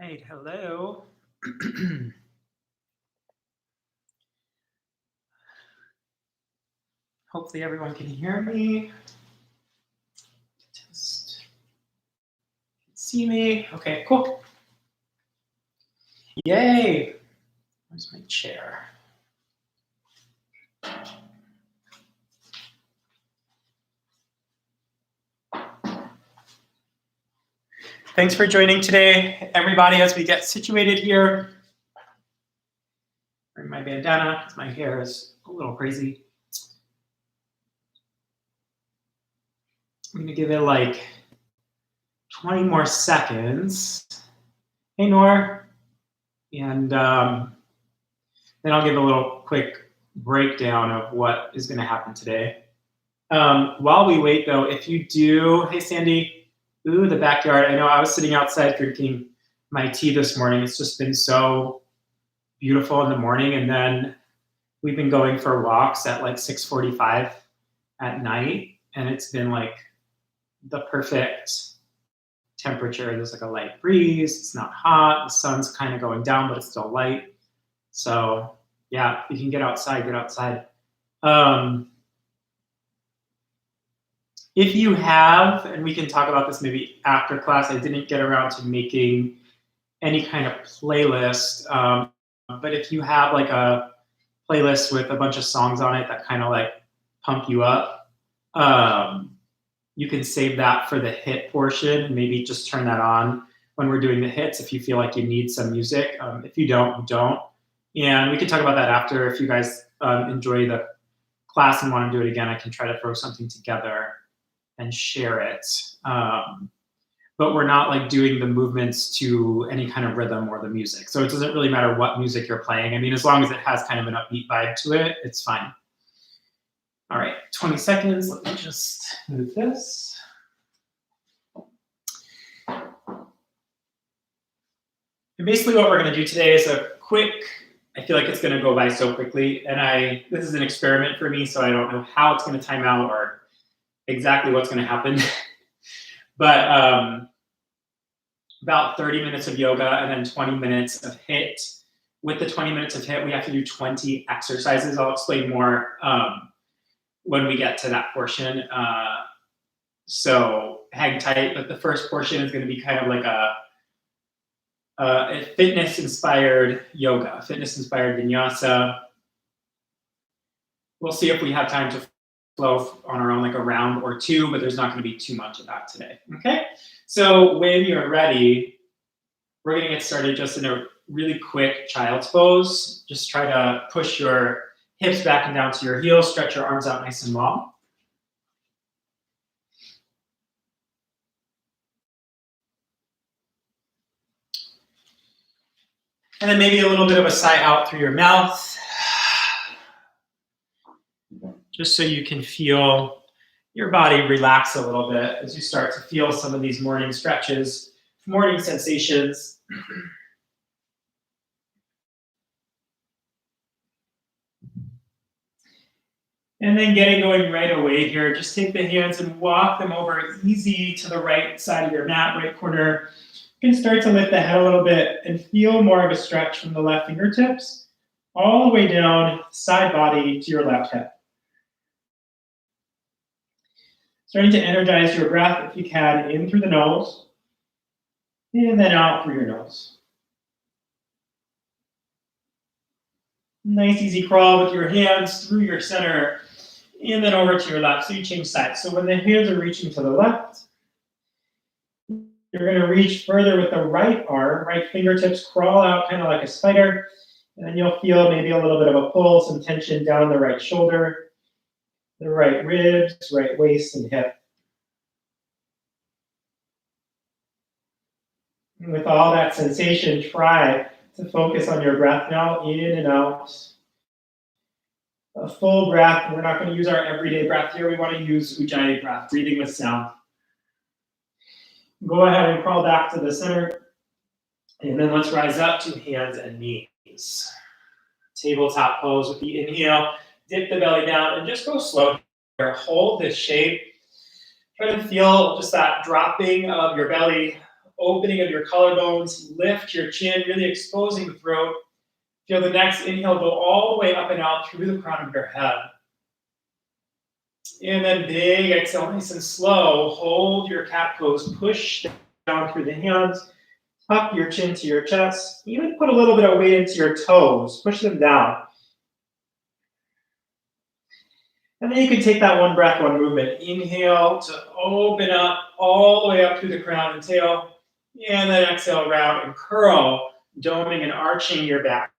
right, hello. Hopefully everyone can hear me. Just see me. Okay, cool. Yay. Where's my chair? Thanks for joining today, everybody, as we get situated here. Wearing my bandana because my hair is a little crazy. I'm gonna give it like 20 more seconds. Hey, Nor. And then I'll give a little quick breakdown of what is gonna happen today. While we wait though, if you do, hey Sandy, ooh, the backyard. I know I was sitting outside drinking my tea this morning. It's just been so beautiful in the morning. And then we've been going for walks at like 6:45 at night. And it's been like the perfect temperature. There's like a light breeze. It's not hot. The sun's kind of going down, but it's still light. So yeah, if you can get outside, get outside. If you have, and we can talk about this maybe after class, I didn't get around to making any kind of playlist, but if you have like a playlist with a bunch of songs on it that kind of like pump you up, you can save that for the hit portion. Maybe just turn that on when we're doing the hits if you feel like you need some music. If you don't, you don't. And we can talk about that after. If you guys enjoy the class and want to do it again, I can try to throw something together and share it. But we're not like doing the movements to any kind of rhythm or the music. So it doesn't really matter what music you're playing. I mean, as long as it has kind of an upbeat vibe to it, it's fine. All right, 20 seconds. Let me just move this. And basically what we're gonna do today is a quick, I feel like it's gonna go by so quickly. And this is an experiment for me, so I don't know how it's gonna time out or exactly what's going to happen. But about 30 minutes of yoga and then 20 minutes of HIIT. With the 20 minutes of HIIT, we have to do 20 exercises. I'll explain more when we get to that portion. So hang tight, but the first portion is going to be kind of like a fitness-inspired yoga, fitness-inspired vinyasa. We'll see if we have time to flow on our own like a round or two, but there's not going to be too much of that today. Okay, so when you're ready, we're going to get started just in a really quick child's pose. Just try to push your hips back and down to your heels, stretch your arms out nice and long. And then maybe a little bit of a sigh out through your mouth, just so you can feel your body relax a little bit as you start to feel some of these morning stretches, morning sensations. And then getting going right away here, just take the hands and walk them over easy to the right side of your mat, right corner. You can start to lift the head a little bit and feel more of a stretch from the left fingertips all the way down side body to your left hip. Starting to energize your breath if you can, in through the nose, and then out through your nose. Nice easy crawl with your hands through your center, and then over to your left, so you change sides. So when the hands are reaching to the left, you're going to reach further with the right arm, right fingertips crawl out kind of like a spider, and then you'll feel maybe a little bit of a pull, some tension down the right shoulder, the right ribs, right waist, and hip. And with all that sensation, try to focus on your breath now, in and out. A full breath. We're not going to use our everyday breath here. We want to use Ujjayi breath, breathing with sound. Go ahead and crawl back to the center. And then let's rise up to hands and knees. Tabletop pose with the inhale. Dip the belly down and just go slow here. Hold this shape. Try to feel just that dropping of your belly opening of your collarbones. Lift your chin, really exposing the throat. Feel the next inhale go all the way up and out through the crown of your head. And then big exhale, nice and slow. Hold your cat pose. Push down through the hands. Tuck your chin to your chest. Even put a little bit of weight into your toes. Push them down. And then you can take that one breath, one movement. Inhale to open up all the way up through the crown and tail. And then exhale, round and curl, doming and arching your back.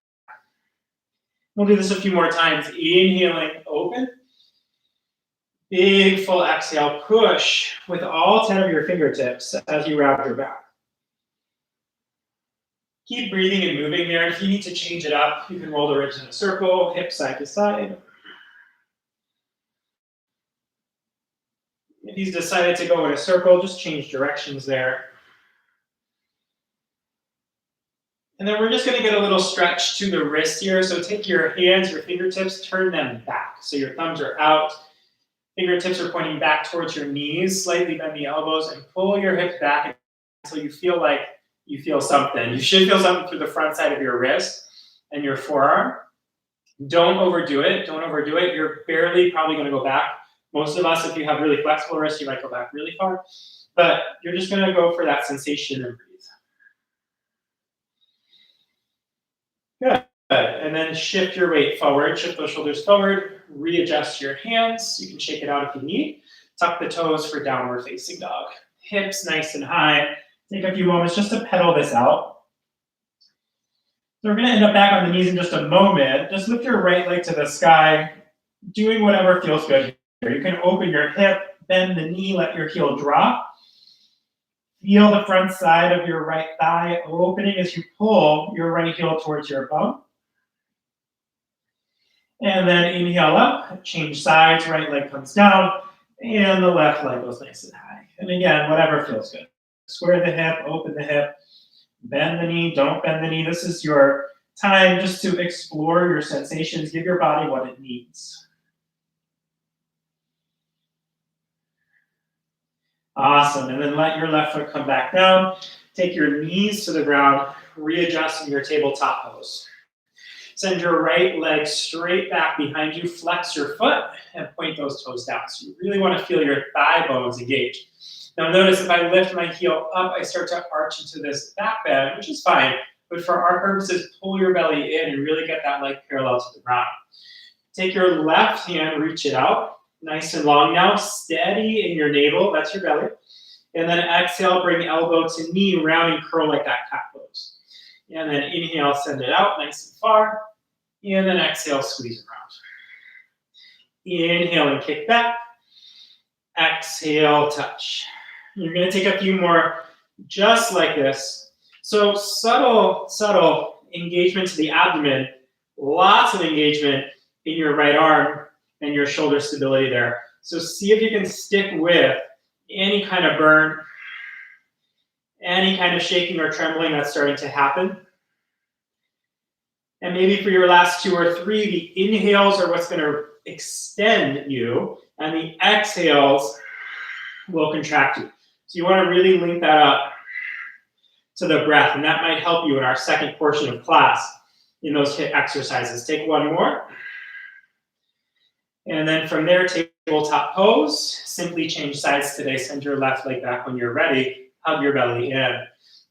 We'll do this a few more times. Inhaling, open. Big full exhale, push with all 10 of your fingertips as you round your back. Keep breathing and moving there. If you need to change it up, you can roll the ribs in a circle, hip side to side. If he's decided to go in a circle, just change directions there. And then we're just going to get a little stretch to the wrist here. So take your hands, your fingertips, turn them back. So your thumbs are out. Fingertips are pointing back towards your knees. Slightly bend the elbows and pull your hips back until you feel like you feel something. You should feel something through the front side of your wrist and your forearm. Don't overdo it. Don't overdo it. You're barely probably going to go back. Most of us, if you have really flexible wrists, you might go back really far. But you're just going to go for that sensation and breathe. Good. And then shift your weight forward. Shift those shoulders forward. Readjust your hands. You can shake it out if you need. Tuck the toes for downward facing dog. Hips nice and high. Take a few moments just to pedal this out. So we're going to end up back on the knees in just a moment. Just lift your right leg to the sky, doing whatever feels good here. You can open your hip, bend the knee, let your heel drop. Feel the front side of your right thigh opening as you pull your right heel towards your bum. And then inhale up, change sides, right leg comes down, and the left leg goes nice and high. And again, whatever feels good. Square the hip, open the hip, bend the knee, don't bend the knee. This is your time just to explore your sensations, give your body what it needs. Awesome, and then let your left foot come back down. Take your knees to the ground, readjust in your tabletop pose. Send your right leg straight back behind you, flex your foot, and point those toes down. So you really want to feel your thigh bones engage. Now notice if I lift my heel up, I start to arch into this back bend, which is fine. But for our purposes, pull your belly in and really get that leg parallel to the ground. Take your left hand, reach it out, nice and long now, steady in your navel, that's your belly. And then exhale, bring elbow to knee, round and curl like that cat pose. And then inhale, send it out nice and far. And then exhale, squeeze around. Inhale and kick back. Exhale, touch. You're going to take a few more just like this. So subtle engagement to the abdomen, lots of engagement in your right arm and your shoulder stability there. So see if you can stick with any kind of burn, any kind of shaking or trembling that's starting to happen. And maybe for your last 2 or 3, the inhales are what's going to extend you, and the exhales will contract you. So you want to really link that up to the breath, and that might help you in our second portion of class in those HIIT exercises. Take one more. And then from there, tabletop pose. Simply change sides today. Send your left leg back when you're ready. Hug your belly in.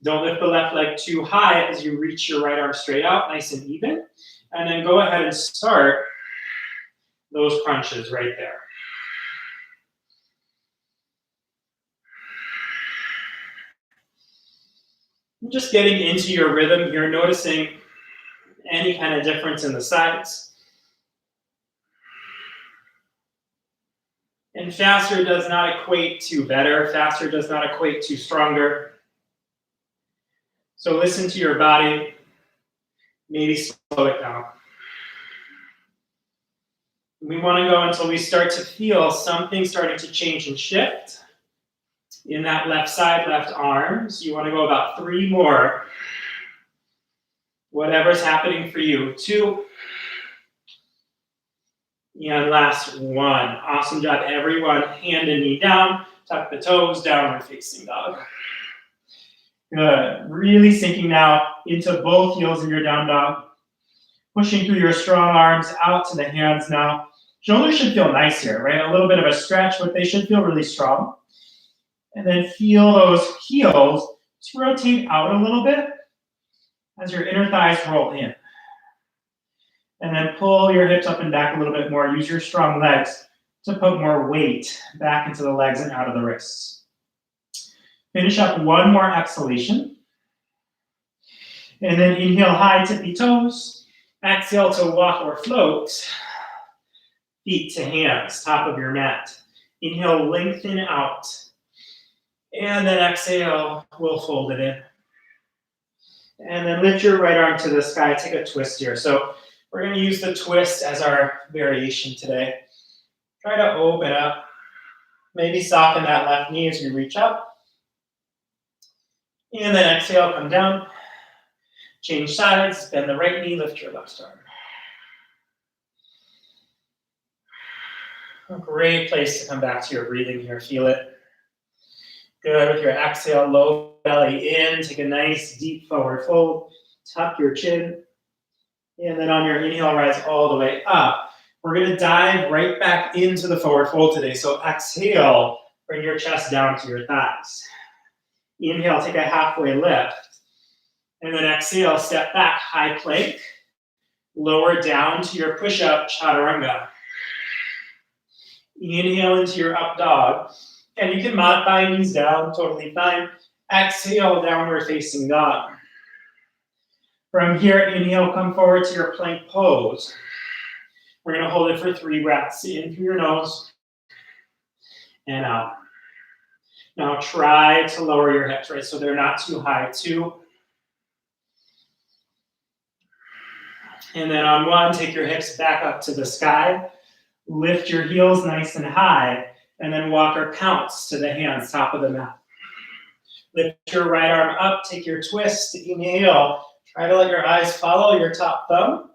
Don't lift the left leg too high as you reach your right arm straight out, nice and even. And then go ahead and start those crunches right there. Just getting into your rhythm here, noticing any kind of difference in the sides. And faster does not equate to better. Faster does not equate to stronger. So listen to your body. Maybe slow it down. We want to go until we start to feel something starting to change and shift in that left side, left arm. So you want to go about 3 more. Whatever's happening for you. 2. And last 1. Awesome job, everyone. Hand and knee down. Tuck the toes, downward facing dog. Good. Really sinking now into both heels in your down dog. Pushing through your strong arms out to the hands now. Shoulders should feel nice here, right? A little bit of a stretch, but they should feel really strong. And then feel those heels to rotate out a little bit as your inner thighs roll in. And then pull your hips up and back a little bit more. Use your strong legs to put more weight back into the legs and out of the wrists. Finish up one more exhalation. And then inhale high, tippy toes. Exhale to walk or float. Feet to hands, top of your mat. Inhale, lengthen out. And then exhale, we'll fold it in. And then lift your right arm to the sky, take a twist here. So we're gonna use the twist as our variation today. Try to open up. Maybe soften that left knee as you reach up. And then exhale, come down. Change sides, bend the right knee, lift your left arm. A great place to come back to your breathing here, feel it. Good, with your exhale, low belly in, take a nice deep forward fold, tuck your chin, and then on your inhale, rise all the way up. We're gonna dive right back into the forward fold today. So exhale, bring your chest down to your thighs. Inhale, take a halfway lift. And then exhale, step back, high plank. Lower down to your push-up, chaturanga. Inhale into your up dog. And you can modify knees down, totally fine. Exhale, downward facing dog. From here, inhale, come forward to your plank pose. We're gonna hold it for 3 breaths. In through your nose and out. Now try to lower your hips, right? So they're not too high, 2. And then on 1, take your hips back up to the sky. Lift your heels nice and high. And then walk or pounce to the hands, top of the mat. Lift your right arm up, take your twist, inhale. Try to let your eyes follow your top thumb.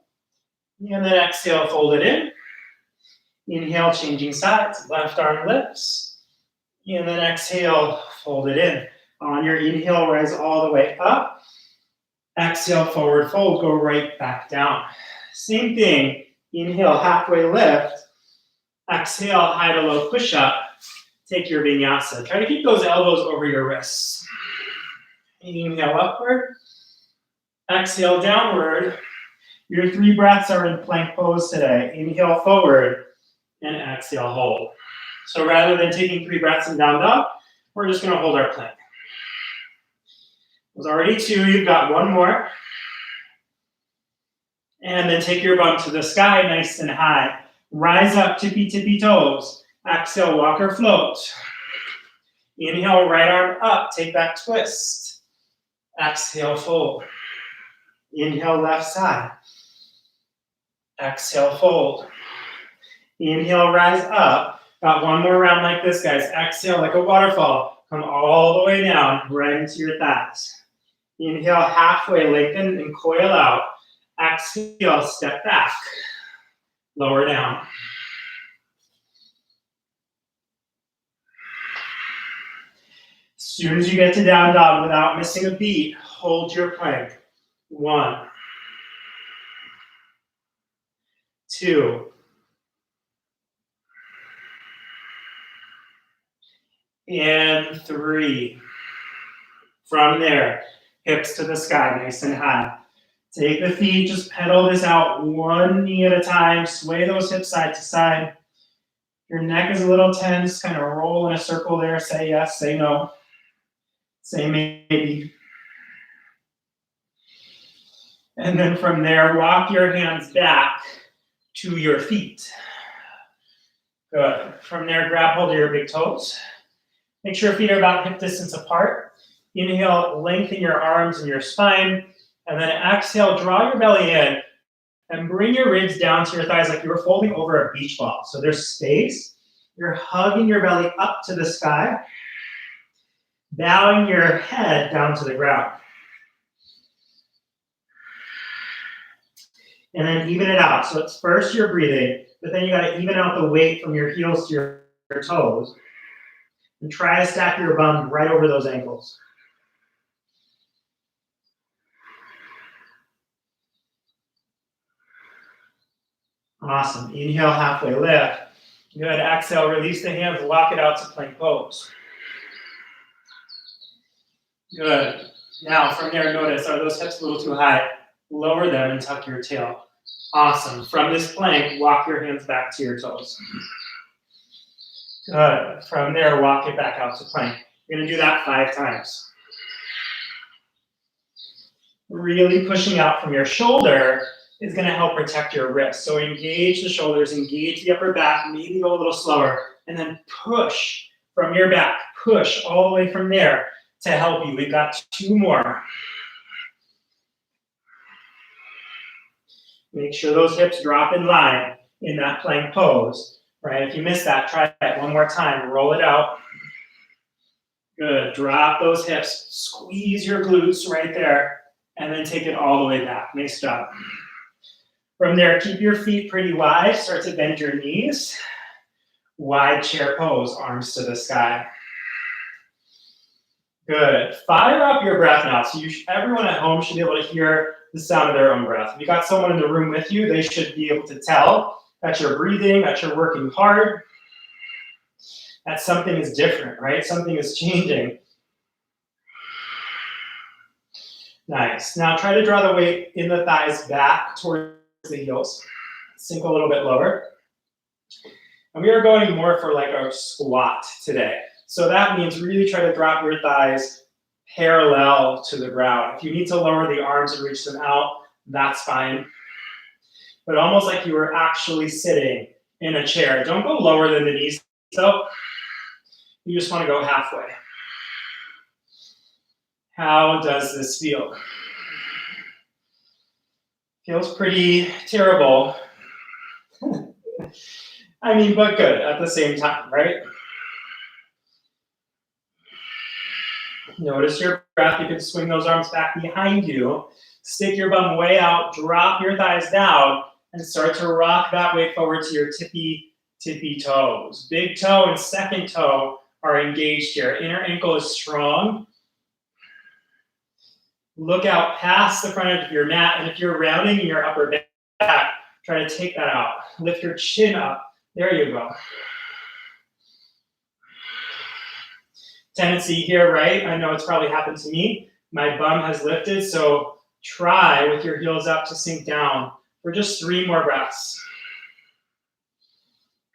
And then exhale, fold it in. Inhale, changing sides, left arm lifts. And then exhale, fold it in. On your inhale, rise all the way up. Exhale, forward fold, go right back down. Same thing, inhale, halfway lift. Exhale, high to low push up. Take your vinyasa. Try to keep those elbows over your wrists. Inhale upward. Exhale downward. Your 3 breaths are in plank pose today. Inhale forward and exhale hold. So rather than taking 3 breaths in down dog, we're just gonna hold our plank. There's already 2, you've got 1 more. And then take your bum to the sky, nice and high. Rise up, tippy, tippy toes. Exhale, walk or float. Inhale, right arm up, take that twist. Exhale, fold. Inhale, left side. Exhale, fold. Inhale, rise up. Got 1 more round like this, guys. Exhale, like a waterfall. Come all the way down, right into your thighs. Inhale, halfway, lengthen and coil out. Exhale, step back. Lower down. As soon as you get to down dog without missing a beat, hold your plank. 1, 2, and 3. From there, hips to the sky, nice and high. Take the feet, just pedal this out 1 knee at a time. Sway those hips side to side. Your neck is a little tense, kind of roll in a circle there. Say yes, say no. Say maybe. And then from there, walk your hands back to your feet. Good. From there, grab hold of your big toes. Make sure your feet are about hip distance apart. Inhale, lengthen your arms and your spine. And then exhale, draw your belly in and bring your ribs down to your thighs like you were folding over a beach ball. So there's space. You're hugging your belly up to the sky, bowing your head down to the ground. And then even it out. So it's first you're breathing, but then you gotta even out the weight from your heels to your toes. And try to stack your bum right over those ankles. Awesome. Inhale, halfway lift. Good. Exhale, release the hands, walk it out to plank pose. Good. Now, from there, notice, are those hips a little too high? Lower them and tuck your tail. Awesome. From this plank, walk your hands back to your toes. Good. From there, walk it back out to plank. You're going to do that 5 times. Really pushing out from your shoulder is going to help protect your wrist. So engage the shoulders, engage the upper back, maybe go a little slower, and then push from your back. Push all the way from there to help you. We've got 2 more. Make sure those hips drop in line in that plank pose, right? If you missed that, try that one more time. Roll it out. Good. Drop those hips. Squeeze your glutes right there, and then take it all the way back. Nice job. From there, keep your feet pretty wide. Start to bend your knees. Wide chair pose, arms to the sky. Good. Fire up your breath now. So everyone at home should be able to hear the sound of their own breath. If you got someone in the room with you, they should be able to tell that you're breathing, that you're working hard, that something is different, right? Something is changing. Nice. Now try to draw the weight in the thighs back towards the heels. Sink a little bit lower. And we are going more for like a squat today. So that means really try to drop your thighs parallel to the ground. If you need to lower the arms and reach them out, that's fine. But almost like you were actually sitting in a chair. Don't go lower than the knees though. You just want to go halfway. How does this feel? Feels pretty terrible. I mean, but good at the same time, right? Notice your breath. You can swing those arms back behind you. Stick your bum way out. Drop your thighs down and start to rock that way forward to your tippy toes. Big toe and second toe are engaged here. Inner ankle is strong. Look out past the front edge of your mat, and if you're rounding in your upper back, try to take that out. Lift your chin up. There you go. Tendency here, right? I know it's probably happened to me. My bum has lifted, so try with your heels up to sink down for just 3 more breaths.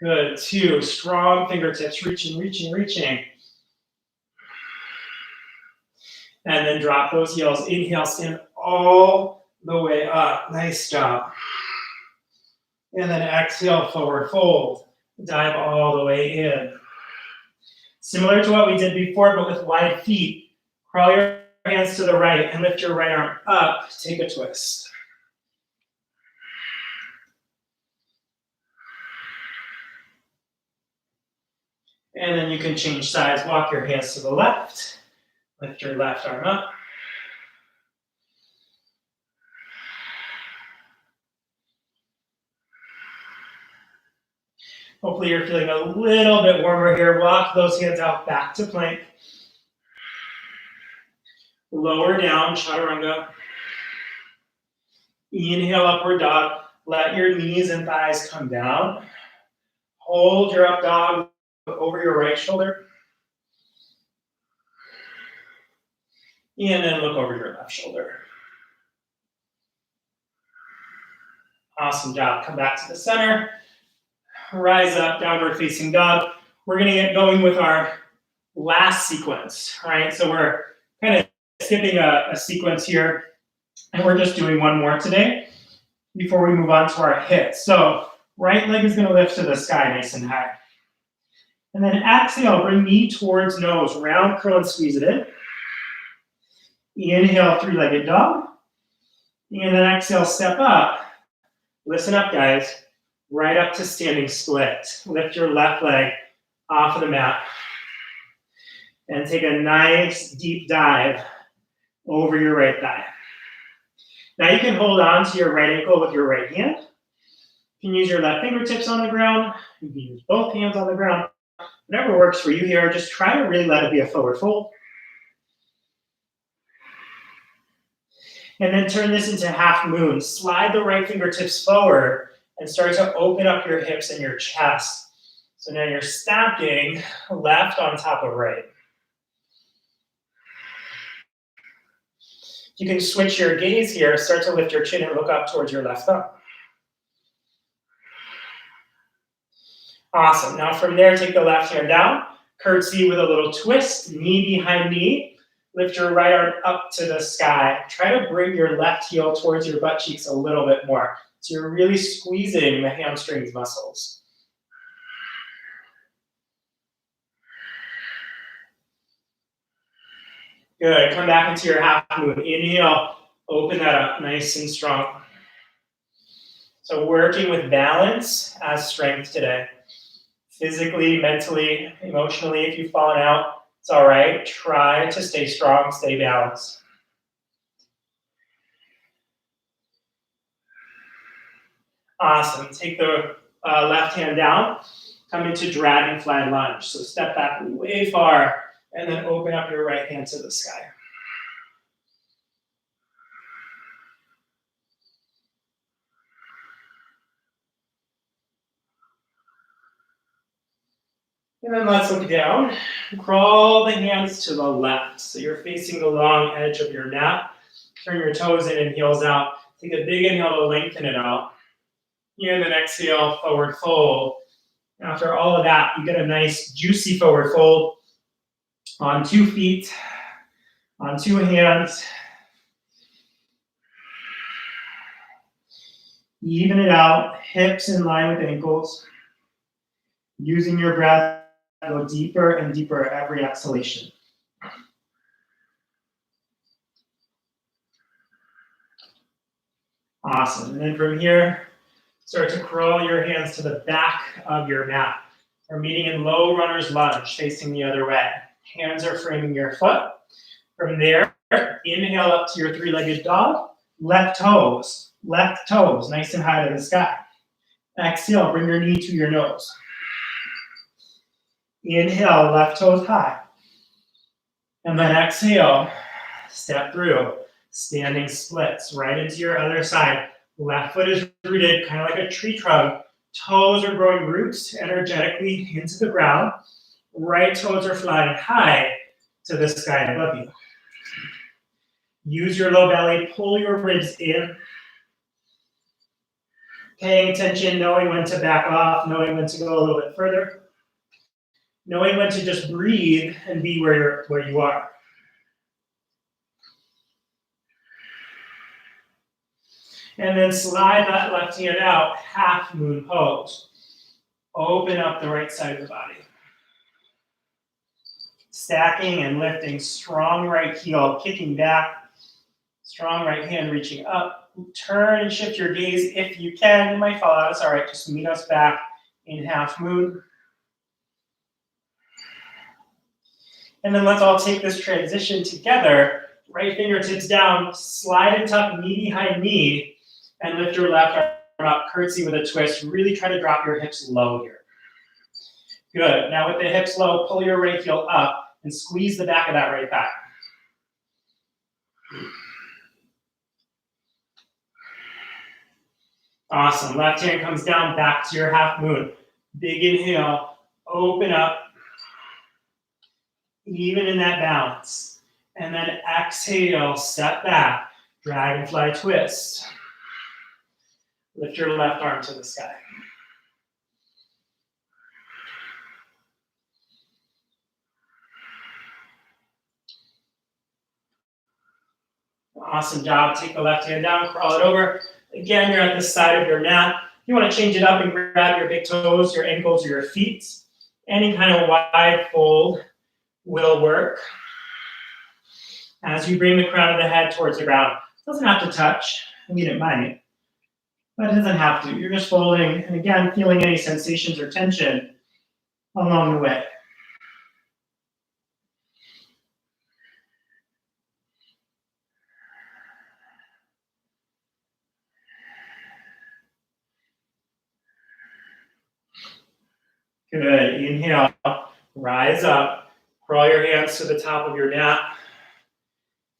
Good. 2, strong fingertips, reaching, reaching, reaching. And then drop those heels. Inhale, stand all the way up. Nice job. And then exhale, forward fold. Dive all the way in. Similar to what we did before, but with wide feet. Crawl your hands to the right and lift your right arm up. Take a twist. And then you can change sides. Walk your hands to the left. Lift your left arm up. Hopefully you're feeling a little bit warmer here. Walk those hands out back to plank. Lower down, chaturanga. Inhale, upward dog. Let your knees and thighs come down. Hold your up dog over your right shoulder. And then look over your left shoulder. Awesome job. Come back to the center. Rise up, downward facing dog. We're going to get going with our last sequence, right? So we're kind of skipping a sequence here, and we're just doing one more today before we move on to our HIIT. So right leg is going to lift to the sky nice and high. And then exhale, bring knee towards nose. Round curl and squeeze it in. Inhale, 3-legged dog. And then exhale, step up. Listen up, guys. Right up to standing split. Lift your left leg off of the mat. And take a nice deep dive over your right thigh. Now you can hold on to your right ankle with your right hand. You can use your left fingertips on the ground. You can use both hands on the ground. Whatever works for you here, just try to really let it be a forward fold. And then turn this into half moon. Slide the right fingertips forward and start to open up your hips and your chest. So now you're stacking left on top of right. You can switch your gaze here, start to lift your chin and look up towards your left thumb. Awesome. Now from there, take the left hand down, curtsy with a little twist, knee behind knee. Lift your right arm up to the sky. Try to bring your left heel towards your butt cheeks a little bit more. So you're really squeezing the hamstrings muscles. Good. Come back into your half moon. Inhale, open that up nice and strong. So working with balance as strength today. Physically, mentally, emotionally, if you've fallen out, it's all right. Try to stay strong, stay balanced. Awesome. Take the left hand down. Come into dragonfly lunge. So step back way far and then open up your right hand to the sky. And then let's look down. Crawl the hands to the left. So you're facing the long edge of your mat. Turn your toes in and heels out. Take a big inhale to lengthen it out. And then exhale, forward fold. After all of that, you get a nice juicy forward fold on 2 feet, on 2 hands. Even it out, hips in line with ankles. Using your breath, go deeper and deeper every exhalation. Awesome. And then from here, start to crawl your hands to the back of your mat. We're meeting in low runner's lunge, facing the other way. Hands are framing your foot. From there, inhale up to your 3-legged dog. Left toes, nice and high to the sky. Exhale, bring your knee to your nose. Inhale, left toes high. And then exhale, step through. Standing splits right into your other side. Left foot is rooted, kind of like a tree trunk. Toes are growing roots energetically into the ground. Right toes are flying high to the sky above you. Use your low belly, pull your ribs in. Paying attention, knowing when to back off, knowing when to go a little bit further. Knowing when to just breathe and be where you are. And then slide that left hand out, half moon pose. Open up the right side of the body. Stacking and lifting, strong right heel, kicking back. Strong right hand reaching up. Turn and shift your gaze if you can. You might fall out, it's all right. Just meet us back in half moon. And then let's all take this transition together. Right fingertips down, slide and tuck knee behind knee. And lift your left arm up, curtsy with a twist. Really try to drop your hips low here. Good. Now with the hips low, pull your right heel up and squeeze the back of that right thigh. Awesome. Left hand comes down, back to your half moon. Big inhale, open up. Even in that balance. And then exhale, step back, dragonfly twist. Lift your left arm to the sky. Awesome job. Take the left hand down, crawl it over. Again, you're at the side of your mat. You want to change it up and grab your big toes, your ankles, or your feet. Any kind of wide fold will work. As you bring the crown of the head towards the ground. It doesn't have to touch. I mean, it might. But it doesn't have to. You're just folding, and again, feeling any sensations or tension along the way. Good. Inhale, rise up, crawl your hands to the top of your mat.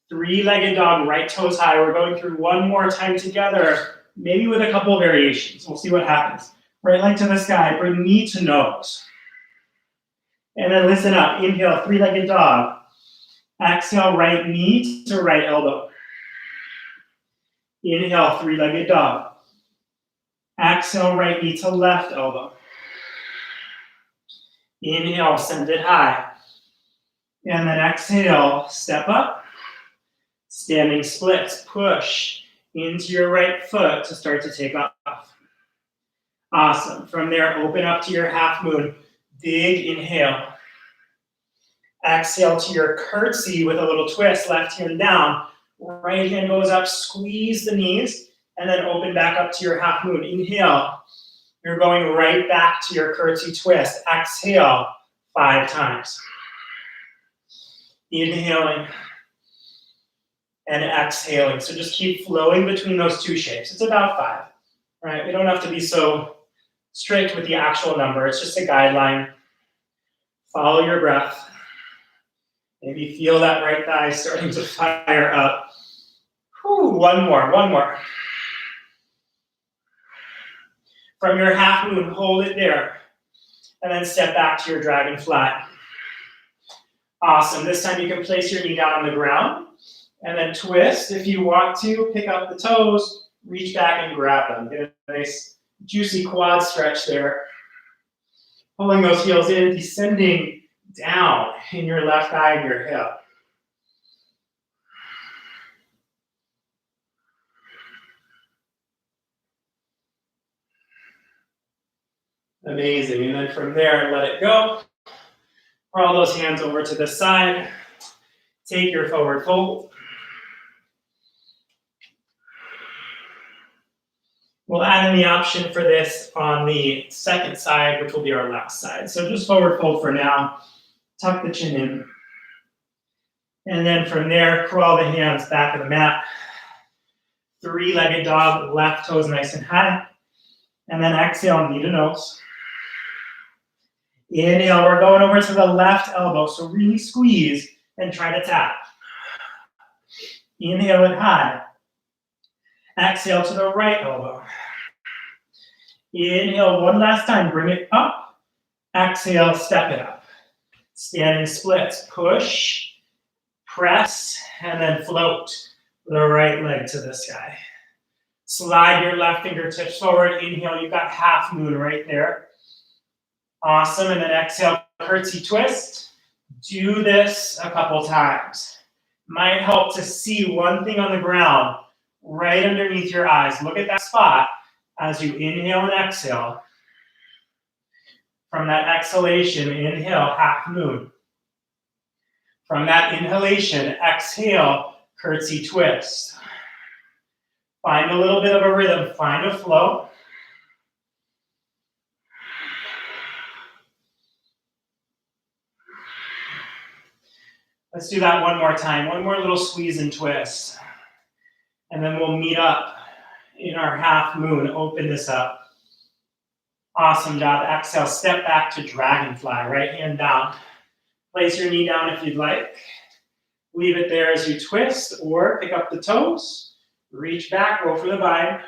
3-legged dog, right toes high. We're going through one more time together. maybe with a couple of variations. We'll see what happens. Right leg to the sky, bring knee to nose. And then listen up, inhale, three-legged dog. Exhale, right knee to right elbow. Inhale, three-legged dog. Exhale, right knee to left elbow. Inhale, send it high. And then exhale, step up. Standing splits, push into your right foot to start to take off. Awesome. From there, open up to your half moon. Big inhale. Exhale to your curtsy with a little twist, left hand down. Right hand goes up, squeeze the knees, and then open back up to your half moon. Inhale. You're going right back to your curtsy twist. Exhale 5 times. Inhaling and exhaling. So just keep flowing between those two shapes. It's about 5, right? We don't have to be so strict with the actual number. It's just a guideline. Follow your breath. Maybe feel that right thigh starting to fire up. Whew, one more. From your half moon, hold it there. And then step back to your dragon fly. Awesome. This time you can place your knee down on the ground. And then twist. If you want to, pick up the toes, reach back and grab them. Get a nice juicy quad stretch there. Pulling those heels in, descending down in your left thigh and your hip. Amazing. And then from there, let it go. Roll those hands over to the side. Take your forward fold. We'll add in the option for this on the second side, which will be our last side. So just forward fold for now. Tuck the chin in. And then from there, crawl the hands back of the mat. Three-legged dog, left toes nice and high. And then exhale, knee to nose. Inhale, we're going over to the left elbow, so really squeeze and try to tap. Inhale it high. Exhale to the right elbow. Inhale one last time, bring it up. Exhale, step it up. Standing splits, push, press, and then float the right leg to the sky. Slide your left fingertips forward. Inhale, you've got half moon right there. Awesome, and then exhale, curtsy twist. Do this a couple times. Might help to see one thing on the ground right underneath your eyes. Look at that spot as you inhale and exhale. From that exhalation, inhale, half moon. From that inhalation, exhale, curtsy twist. Find a little bit of a rhythm, find a flow. Let's do that one more time. One more little squeeze and twist. And then we'll meet up in our half moon. Open this up. Awesome job. Exhale, step back to dragonfly. Right hand down. Place your knee down if you'd like. Leave it there as you twist, or pick up the toes. Reach back, go for the bind.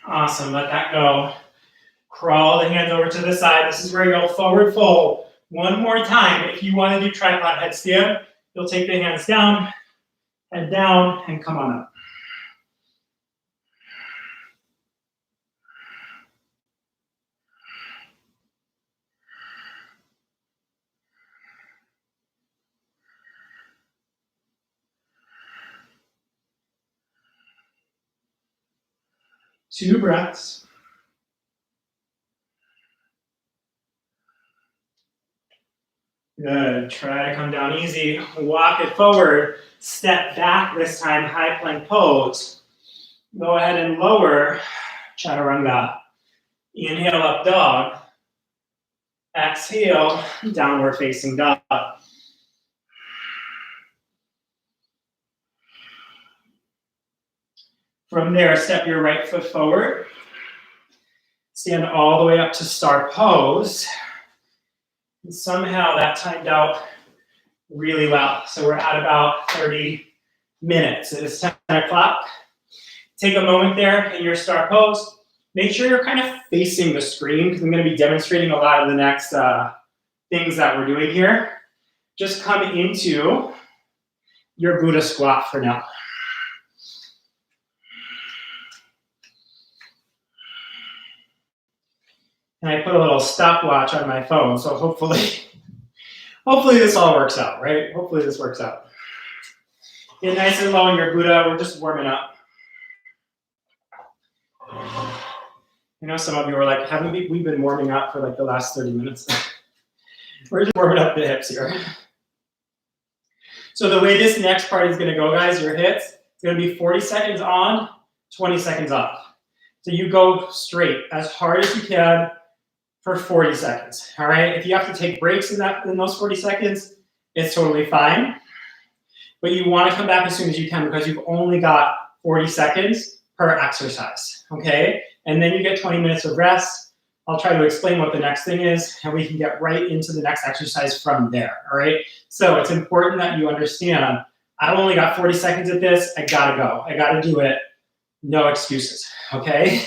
Awesome, let that go. Crawl the hands over to the side. This is where you'll forward fold. One more time. If you want to do tripod headstand, you'll take the hands down, head down, and come on up. Two breaths. Good. Try to come down easy. Walk it forward. Step back this time, high plank pose. Go ahead and lower chaturanga. Inhale up dog. Exhale, downward facing dog. From there, step your right foot forward. stand all the way up to star pose. And somehow that timed out really well. So we're at about 30 minutes. It is 10 o'clock. Take a moment there in your star pose. Make sure you're kind of facing the screen because I'm going to be demonstrating a lot of the next things that we're doing here. Just come into your Buddha squat for now. And I put a little stopwatch on my phone, so hopefully this all works out, right? Hopefully this works out. Get nice and low in your Buddha. We're just warming up. You know, some of you are like, haven't we been warming up for like the last 30 minutes? We're just warming up the hips here. So the way this next part is going to go, guys, your hits, it's going to be 40 seconds on, 20 seconds off. So you go straight as hard as you can for 40 seconds, all right? If you have to take breaks in those 40 seconds, it's totally fine. But you want to come back as soon as you can because you've only got 40 seconds per exercise, okay? And then you get 20 minutes of rest. I'll try to explain what the next thing is, and we can get right into the next exercise from there, all right? So it's important that you understand, I've only got 40 seconds at this, I gotta go. I gotta do it, no excuses, okay?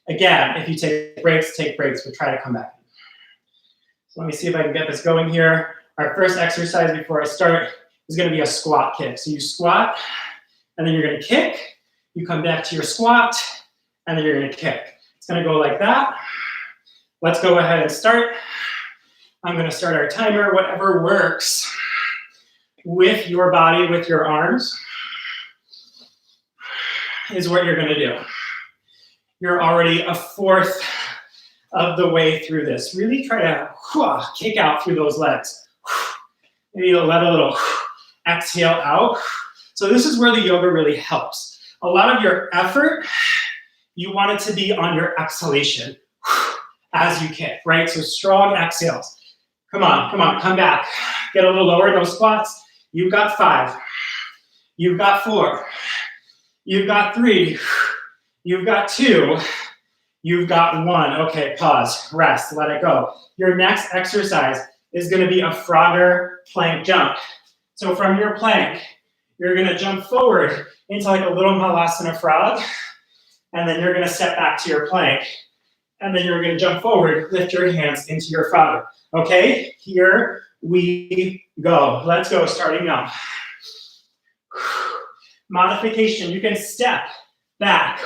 Again, if you take breaks, but try to come back. So let me see if I can get this going here. Our first exercise before I start is gonna be a squat kick. So you squat, and then you're gonna kick, you come back to your squat, and then you're gonna kick. It's gonna go like that. Let's go ahead and start. I'm gonna start our timer, whatever works with your body, with your arms, is what you're gonna do. You're already a fourth of the way through this. Really try to kick out through those legs. Maybe you'll let a little exhale out. So this is where the yoga really helps. A lot of your effort, you want it to be on your exhalation as you kick, right? So strong exhales. Come on, come back. Get a little lower in those squats. You've got 5. You've got 4. You've got 3. You've got 2. You've got 1. Okay, pause, rest, let it go. Your next exercise is gonna be a Frogger plank jump. So from your plank, you're gonna jump forward into like a little Malasana frog, and then you're gonna step back to your plank, and then you're gonna jump forward, lift your hands into your Frogger. Okay, here we go. Let's go, starting now. Modification, you can step back.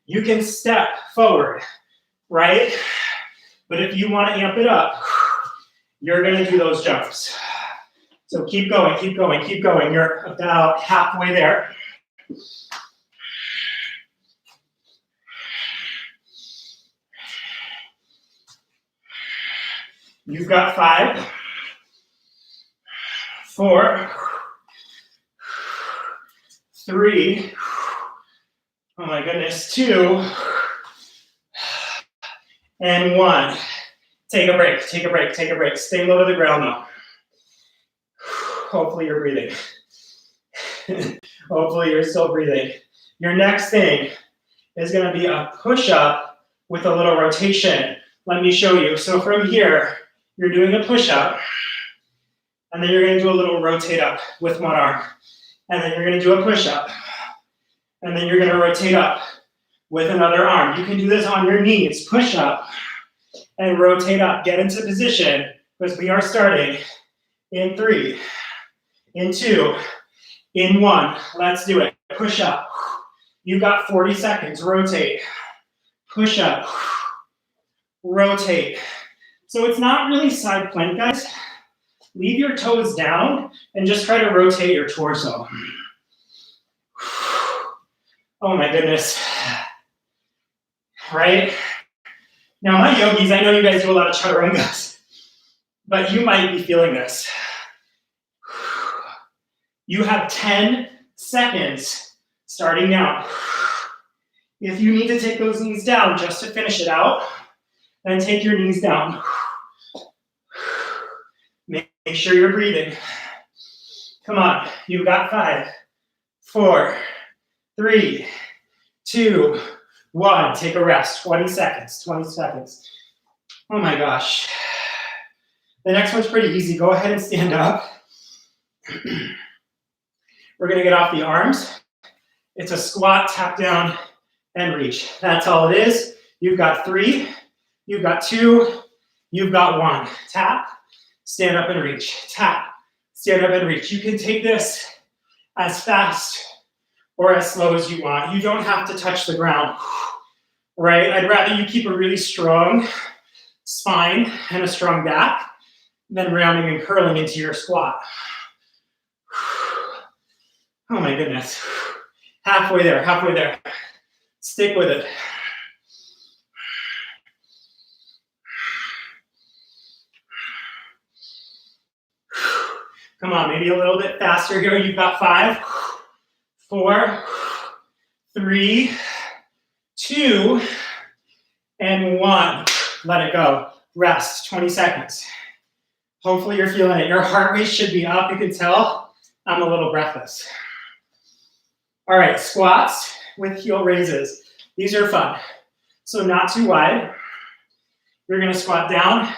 You can step forward, right? But if you wanna amp it up, you're gonna do those jumps. So keep going, keep going, keep going. You're about halfway there. You've got 5, 4, 3, oh my goodness, 2, and 1. Take a break, take a break, take a break. Stay low to the ground now. Hopefully you're breathing. Hopefully you're still breathing. Your next thing is gonna be a push-up with a little rotation. Let me show you. So from here, you're doing a push-up, and then you're gonna do a little rotate up with one arm. And then you're gonna do a push-up, and then you're gonna rotate up with another arm. You can do this on your knees, push up, and rotate up. Get into position, because we are starting in 3, in 2, in 1. Let's do it. Push up. You've got 40 seconds. Rotate. Push up. Rotate. So it's not really side plank, guys. Leave your toes down and just try to rotate your torso. Oh my goodness. Right? Now my yogis, I know you guys do a lot of chaturangas, but you might be feeling this. You have 10 seconds starting now. If you need to take those knees down just to finish it out, then take your knees down. Make sure you're breathing. Come on, you've got 5, 4, 3, 2, 1, take a rest, 20 seconds, 20 seconds. Oh my gosh. The next one's pretty easy. Go ahead and stand up. We're gonna get off the arms. It's a squat, tap down, and reach. That's all it is. You've got 3, you've got 2, you've got 1. Tap, stand up and reach. Tap, stand up and reach. You can take this as fast or as slow as you want. You don't have to touch the ground, right? I'd rather you keep a really strong spine and a strong back than rounding and curling into your squat. Oh my goodness. Halfway there, halfway there. Stick with it. Come on, maybe a little bit faster here. You've got 5, 4, 3, 2, and 1. Let it go. Rest, 20 seconds. Hopefully you're feeling it. Your heart rate should be up. You can tell I'm a little breathless. All right, squats with heel raises. These are fun. So not too wide. You're gonna squat down,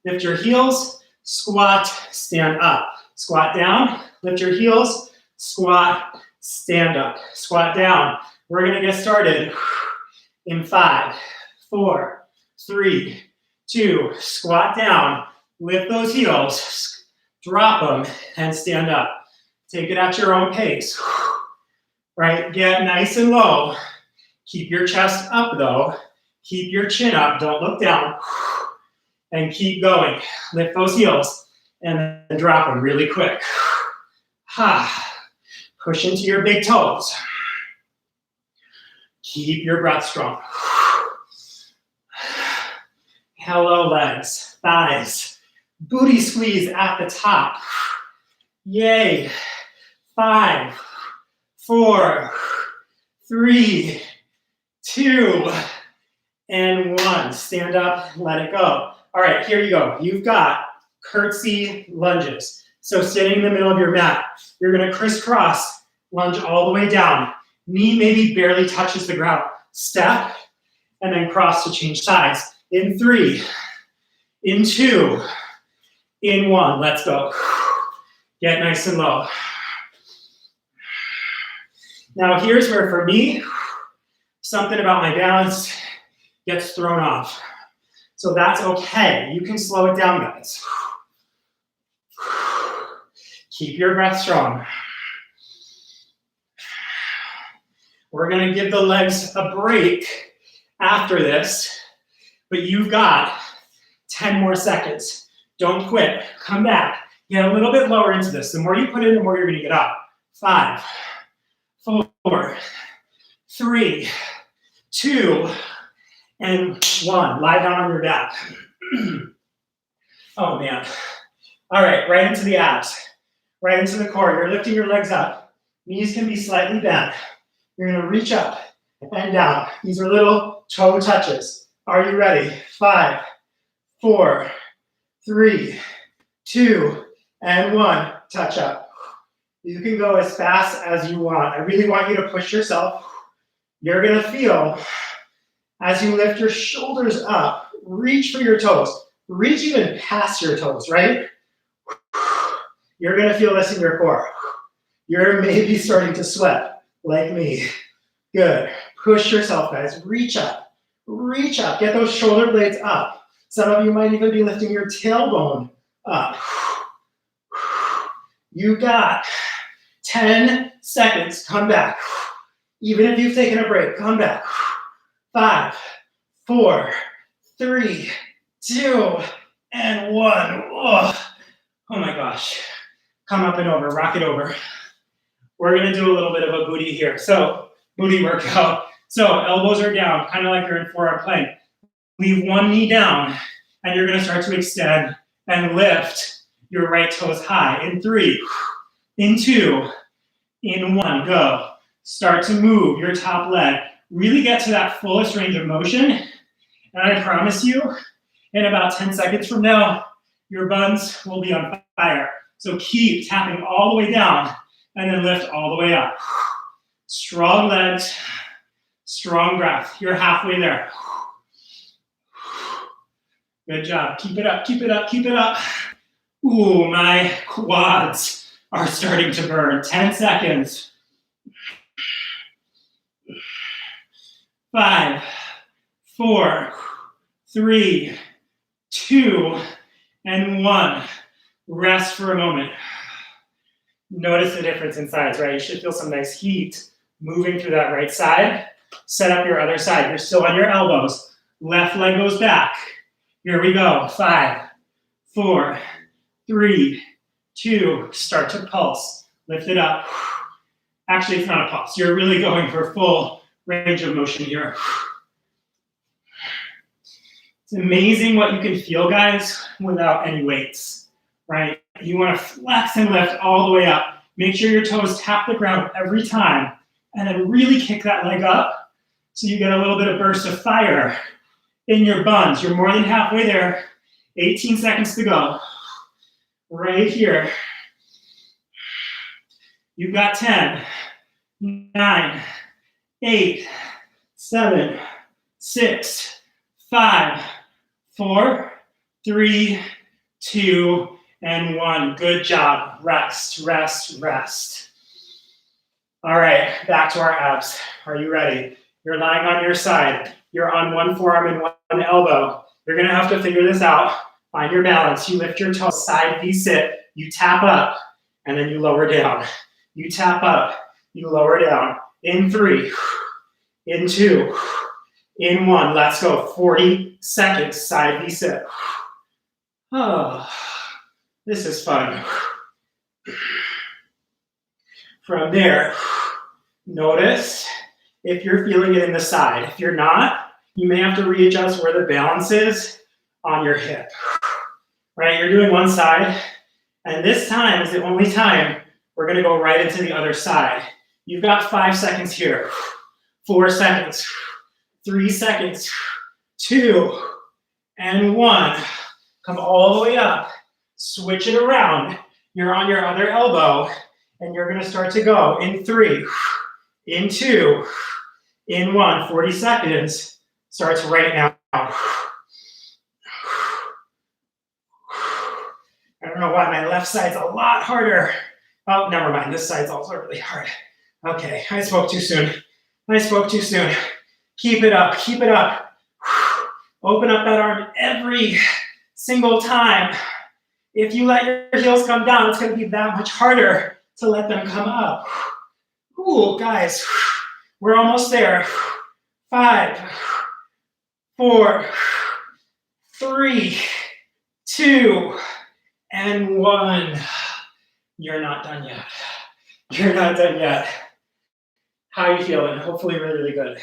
lift your heels, squat, stand up. Squat down, lift your heels, squat, stand up. Squat down. We're gonna get started in 5, 4, 3, 2, squat down, lift those heels, drop them, and stand up. Take it at your own pace. Right, get nice and low. Keep your chest up though. Keep your chin up, don't look down. And keep going. Lift those heels and then drop them really quick. Push into your big toes. Keep your breath strong. Hello, legs, thighs. Booty squeeze at the top. Yay. 5, 4, 3, 2, and 1. Stand up, let it go. All right, here you go. You've got curtsy lunges. So sitting in the middle of your mat, you're gonna crisscross, lunge all the way down. Knee maybe barely touches the ground. Step, and then cross to change sides. In 3, in 2, in 1. Let's go. Get nice and low. Now here's where, for me, something about my balance gets thrown off. So that's okay. You can slow it down, guys. Keep your breath strong. We're gonna give the legs a break after this, but you've got 10 more seconds. Don't quit. Come back. Get a little bit lower into this. The more you put in, the more you're gonna get up. 5, 4, 3, 2, and 1. Lie down on your back. Oh man. All right, right into the abs. Right into the core. You're lifting your legs up. Knees can be slightly bent. You're gonna reach up and down. These are little toe touches. Are you ready? 5, 4, 3, 2, and 1. Touch up. You can go as fast as you want. I really want you to push yourself. You're gonna feel as you lift your shoulders up, reach for your toes. Reach even past your toes, right? You're gonna feel this in your core. You're maybe starting to sweat, like me. Good. Push yourself, guys. Reach up. Reach up. Get those shoulder blades up. Some of you might even be lifting your tailbone up. You got 10 seconds. Come back. Even if you've taken a break, come back. 5, 4, 3, 2, and 1. Oh my gosh. Come up and over, rock it over. We're gonna do a little bit of a booty here. So, booty workout. So, elbows are down, kind of like you're in forearm plank. Leave one knee down, and you're gonna start to extend and lift your right toes high. In 3, in 2, in 1, go. Start to move your top leg. Really get to that fullest range of motion. And I promise you, in about 10 seconds from now, your buns will be on fire. So keep tapping all the way down and then lift all the way up. Strong legs, Strong breath. You're halfway there. Good job. Keep it up, keep it up, keep it up. Ooh, my quads are starting to burn. 10 seconds. 5, 4, 3, 2, and 1. Rest for a moment. Notice the difference in sides, right? You should feel some nice heat moving through that right side. Set up your other side. You're still on your elbows. Left leg goes back. Here we go. 5, 4, 3, 2. Start to pulse. Lift it up. Actually, it's not a pulse. You're really going for full range of motion here. It's amazing what you can feel, guys, without any weights, right? You want to flex and lift all the way up. Make sure your toes tap the ground every time, and then really kick that leg up so you get a little bit of burst of fire in your buns. You're more than halfway there. 18 seconds to go. Right here. You've got 10, 9, 8, 7, 6, 5, 4, 3, 2, and 1. Good job. Rest, rest, rest. All right, back to our abs. Are you ready? You're lying on your side. You're on one forearm and one elbow. You're gonna have to figure this out. Find your balance. You lift your toes, side V sit. You tap up, and then you lower down. You tap up, you lower down. In 3, in 2, in 1. Let's go. 40 seconds, side V sit. Oh, this is fun. From there, notice if you're feeling it in the side. If you're not, you may have to readjust where the balance is on your hip. Right, you're doing one side, and this time is the only time we're gonna go right into the other side. You've got 5 seconds here, 4 seconds, 3 seconds, 2, and 1. Come all the way up, switch it around. You're on your other elbow, and you're gonna start to go in 3, in 2, in 1. 40 seconds, starts right now. I don't know why my left side's a lot harder. Oh, never mind, this side's also really hard. Okay, I spoke too soon. I spoke too soon. Keep it up, keep it up. Open up that arm every single time. If you let your heels come down, it's gonna be that much harder to let them come up. Ooh, guys, we're almost there. 5, 4, 3, 2, and 1. You're not done yet. You're not done yet. How are you feeling? Hopefully really, really good.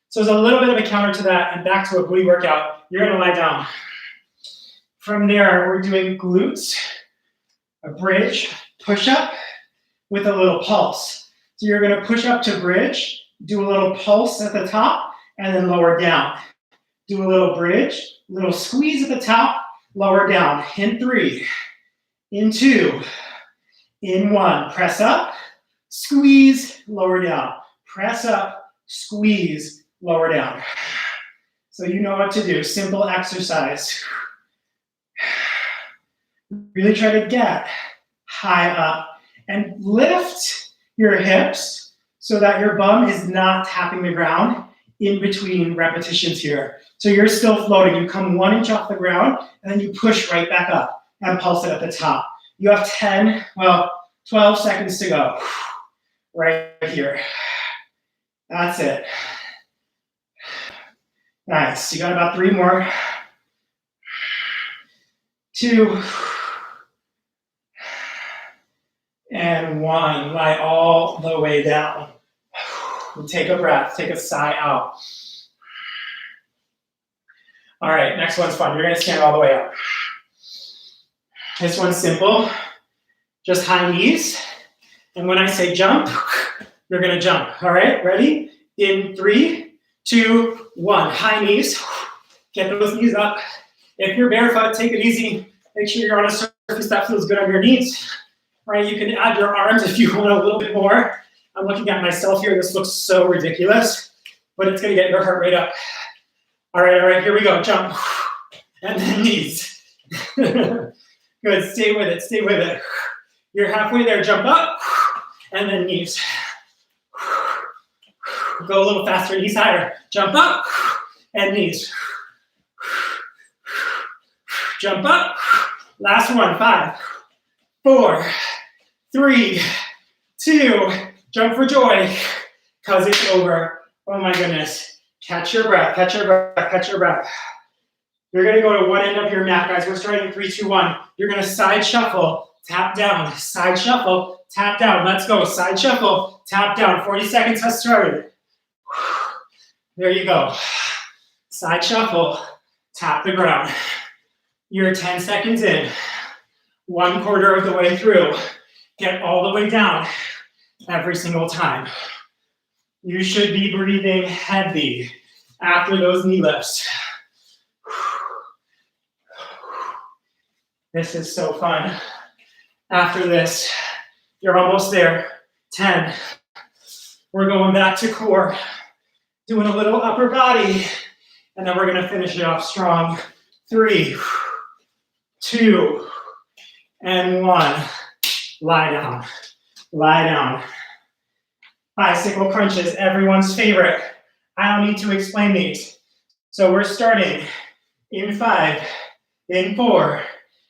So there's a little bit of a counter to that, and back to a booty workout. You're gonna lie down. From there, we're doing glutes, a bridge, push up with a little pulse. So you're gonna push up to bridge, do a little pulse at the top, and then lower down. Do a little bridge, little squeeze at the top, lower down. In 3, in 2, in 1. Press up, squeeze, lower down. Press up, squeeze, lower down. So you know what to do. Simple exercise. Really try to get high up and lift your hips so that your bum is not tapping the ground in between repetitions here. So you're still floating. You come 1 inch off the ground, and then you push right back up and pulse it at the top. You have 12 seconds to go. Right here. That's it. Nice. You got about 3 more. 2, and 1. Lie all the way down. And take a breath. Take a sigh out. All right, next one's fun. You're gonna stand all the way up. This one's simple. Just high knees. And when I say jump, you're gonna jump. All right, ready? In 3, 2, 1. High knees. Get those knees up. If you're barefoot, take it easy. Make sure you're on a surface that feels good on your knees. Right? You can add your arms if you want a little bit more. I'm looking at myself here. This looks so ridiculous, but it's gonna get your heart rate up. All right, here we go. Jump. And then knees. Good, stay with it, stay with it. You're halfway there, jump up, and then knees. Go a little faster, knees higher. Jump up, and knees. Jump up. Last one, 5, 4, 3, 2, jump for joy, because it's over. Oh my goodness. Catch your breath, catch your breath, catch your breath. You're gonna go to one end of your mat, guys. We're starting in 3, 2, 1. You're gonna side shuffle, tap down, side shuffle, tap down. Let's go, side shuffle, tap down. 40 seconds has started. There you go. Side shuffle, tap the ground. You're 10 seconds in, 1/4 of the way through. Get all the way down every single time. You should be breathing heavy after those knee lifts. This is so fun. After this, you're almost there. 10. We're going back to core, doing a little upper body, and then we're gonna finish it off strong. 3, 2, and 1. Lie down, lie down. Bicycle crunches, everyone's favorite. I don't need to explain these. So we're starting in 5, in 4,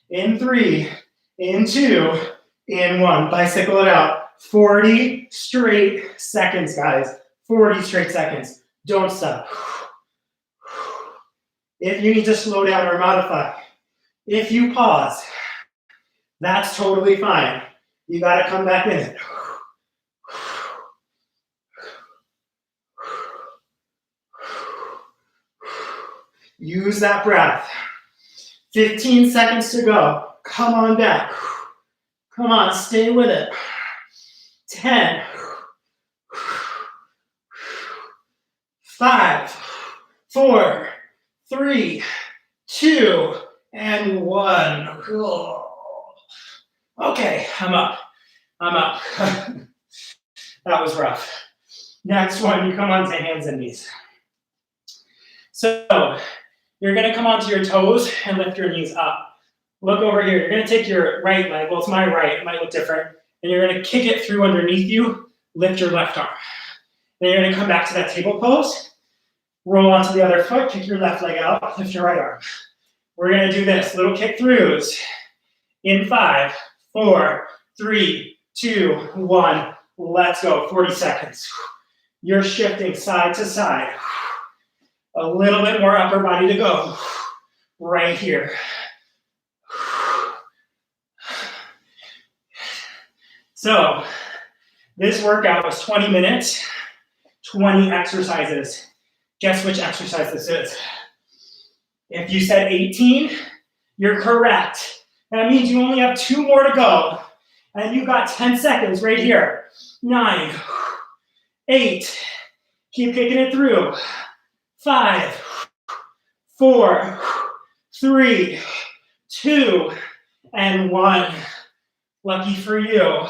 in 3, in 2, in 1. Bicycle it out. 40 straight seconds, guys. 40 straight seconds. Don't stop. If you need to slow down or modify, if you pause, that's totally fine. You gotta come back in it. Use that breath. 15 seconds to go. Come on back. Come on, stay with it. 10. 5, 4, 3, 2, and 1. Okay, I'm up. I'm up. That was rough. Next one, you come onto hands and knees. So you're gonna come onto your toes and lift your knees up. Look over here. You're gonna take your right leg, well, it's my right, it might look different, and you're gonna kick it through underneath you, lift your left arm. Then you're gonna come back to that table pose, roll onto the other foot, kick your left leg out, lift your right arm. We're gonna do this, little kick throughs. In 5, 4, 3, 2, 1. Let's go, 40 seconds. You're shifting side to side. A little bit more upper body to go. Right here. So, this workout was 20 minutes, 20 exercises. Guess which exercise this is? If you said 18, you're correct. That means you only have 2 more to go. And you got 10 seconds right here. 9, 8, keep kicking it through. 5, 4, 3, 2, and 1. Lucky for you.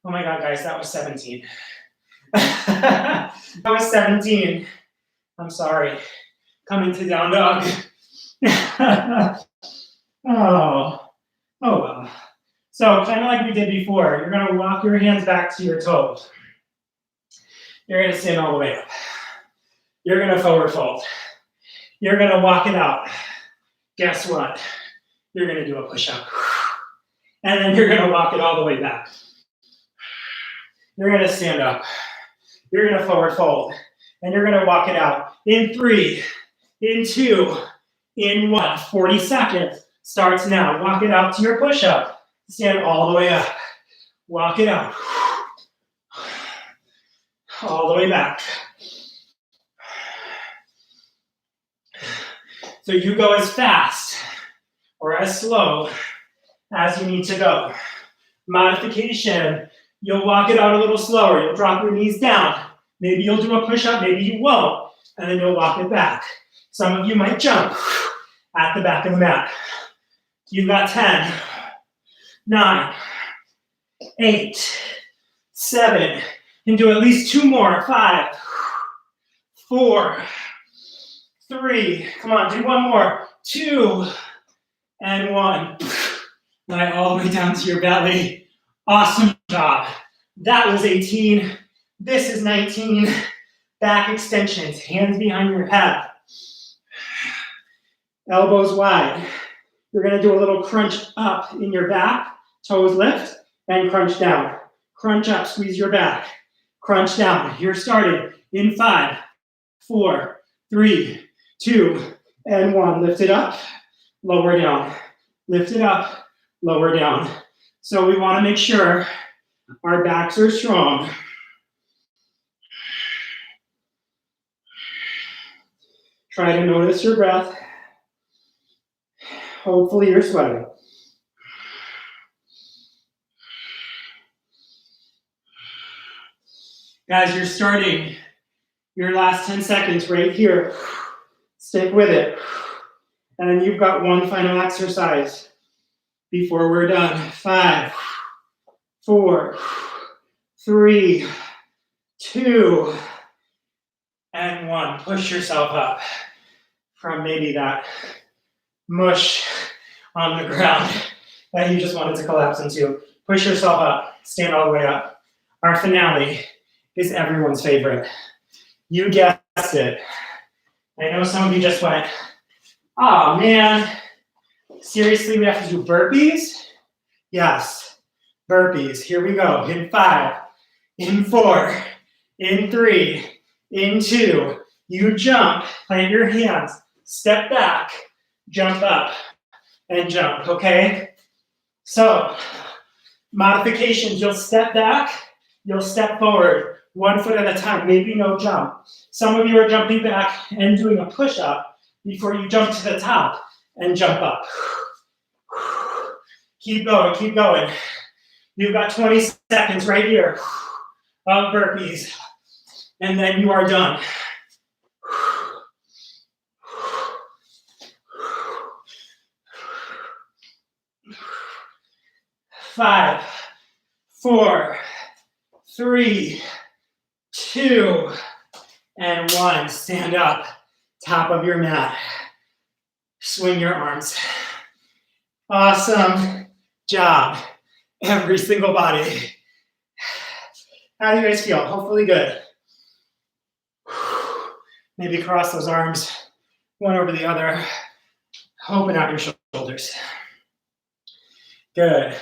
Oh my God, guys, that was 17. That was 17. I'm sorry. Coming to down dog. Oh well. So kind of like we did before, you're gonna walk your hands back to your toes. You're gonna stand all the way up. You're gonna forward fold. You're gonna walk it out. Guess what? You're gonna do a push-up. And then you're gonna walk it all the way back. You're gonna stand up. You're gonna forward fold. And you're gonna walk it out. In 3, in 2, in 1. 40 seconds. Starts now. Walk it out to your push-up. Stand all the way up. Walk it out. All the way back. So you go as fast or as slow as you need to go. Modification, you'll walk it out a little slower. You'll drop your knees down. Maybe you'll do a push-up, maybe you won't. And then you'll walk it back. Some of you might jump at the back of the mat. You've got 10, 9, 8, 7, and do at least 2 more. 5, 4, 3, come on, do 1 more. 2, and 1. Right all the way down to your belly. Awesome job. That was 18. This is 19. Back extensions, hands behind your head. Elbows wide. You're gonna do a little crunch up in your back, toes lift, and crunch down. Crunch up, squeeze your back. Crunch down. You're starting in 5, 4, 3, 2, and 1. Lift it up, lower down. Lift it up, lower down. So we wanna make sure our backs are strong. Try to notice your breath. Hopefully you're sweating. Guys, you're starting your last 10 seconds right here. Stick with it. And then you've got one final exercise before we're done. 5, 4, 3, 2, and 1. Push yourself up from maybe that mush on the ground that you just wanted to collapse into. Push yourself up. Stand all the way up. Our finale is everyone's favorite. You guessed it. I know some of you just went, oh man, seriously, we have to do burpees? Yes, burpees. Here we go. In 5, in 4, in 3, in 2. You jump, plant your hands, step back, jump up, and jump, okay? So, modifications, you'll step back, you'll step forward, 1 foot at a time, maybe no jump. Some of you are jumping back and doing a push-up before you jump to the top and jump up. Keep going, keep going. You've got 20 seconds right here of burpees, and then you are done. 5, 4, 3, 2, and 1. Stand up, top of your mat. Swing your arms. Awesome job, every single body. How do you guys feel? Hopefully good. Maybe cross those arms, one over the other. Open out your shoulders. Good.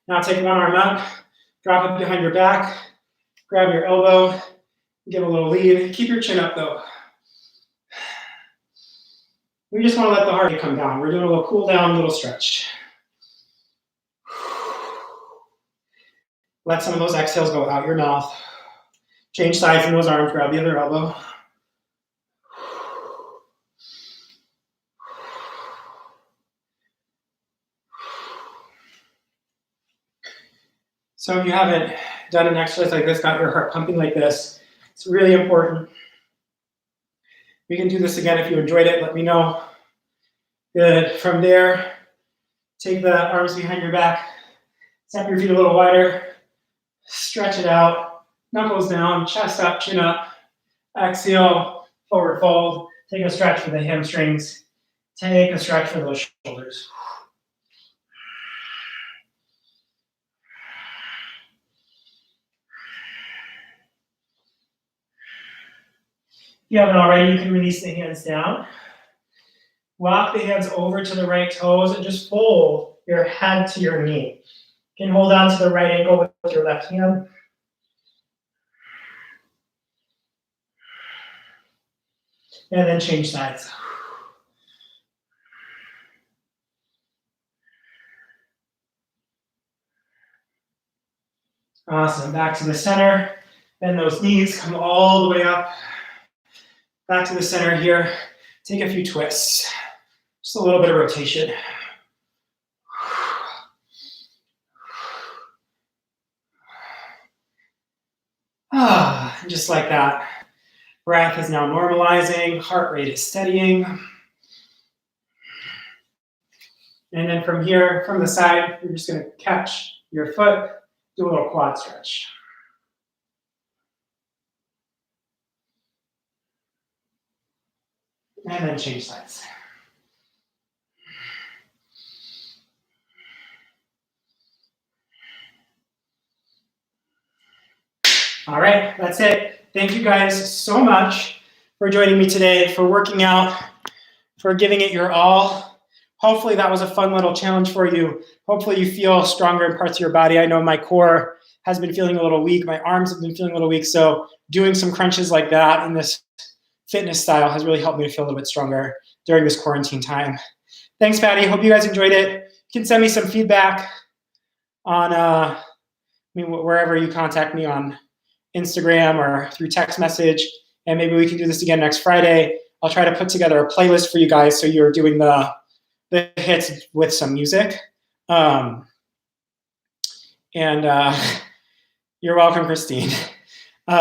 Now take one arm up, drop it behind your back, grab your elbow, give a little lead. Keep your chin up though. We just want to let the heart rate come down. We're doing a little cool down, little stretch. Let some of those exhales go out your mouth. Change sides in those arms, grab the other elbow. So if you haven't done an exercise like this, got your heart pumping like this, it's really important. We can do this again if you enjoyed it, let me know. Good, from there, take the arms behind your back, step your feet a little wider, stretch it out, knuckles down, chest up, chin up, exhale, forward fold, take a stretch for the hamstrings, take a stretch for those shoulders. If you haven't already, you can release the hands down. Walk the hands over to the right toes and just fold your head to your knee. You can hold on to the right ankle with your left hand. And then change sides. Awesome. Back to the center. Bend those knees. Come all the way up. Back to the center here. Take a few twists. Just a little bit of rotation. Just like that. Breath is now normalizing. Heart rate is steadying. And then from here, from the side, you're just going to catch your foot Do a little quad stretch. And then change sides. All right, that's it. Thank you guys so much for joining me today, for working out, for giving it your all. Hopefully that was a fun little challenge for you. Hopefully you feel stronger in parts of your body. I know my core has been feeling a little weak. My arms have been feeling a little weak. So doing some crunches like that in this fitness style has really helped me to feel a little bit stronger during this quarantine time. Thanks, Patty. Hope you guys enjoyed it. You can send me some feedback on wherever you contact me on Instagram or through text message, and maybe we can do this again next Friday. I'll try to put together a playlist for you guys so you're doing the hits with some music. You're welcome, Christine. We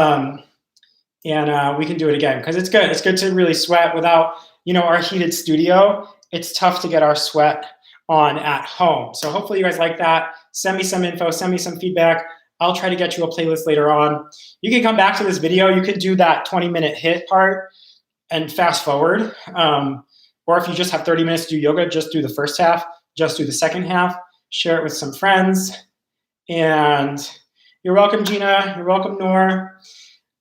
can do it again because it's good. It's good to really sweat without, our heated studio. It's tough to get our sweat on at home. So hopefully you guys like that. Send me some info, send me some feedback. I'll try to get you a playlist later on. You can come back to this video. You could do that 20-minute HIIT part and fast forward. Or if you just have 30 minutes to do yoga, just do the first half, just do the second half, share it with some friends. And you're welcome, Gina. You're welcome, Noor.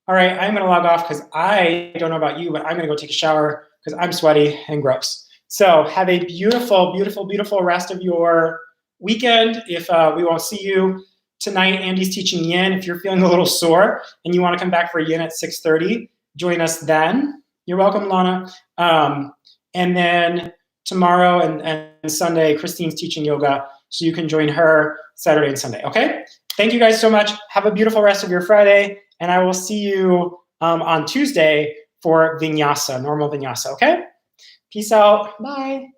All right, I'm gonna log off because I don't know about you, but I'm gonna go take a shower because I'm sweaty and gross. So have a beautiful, beautiful, beautiful rest of your weekend. If we won't see you tonight, Andy's teaching yin. If you're feeling a little sore and you want to come back for yin at 6:30, join us then. You're welcome, Lana. And then tomorrow and Sunday, Christine's teaching yoga, so you can join her Saturday and Sunday, okay? Thank you guys so much. Have a beautiful rest of your Friday, and I will see you on Tuesday for vinyasa, normal vinyasa, okay? Peace out. Bye.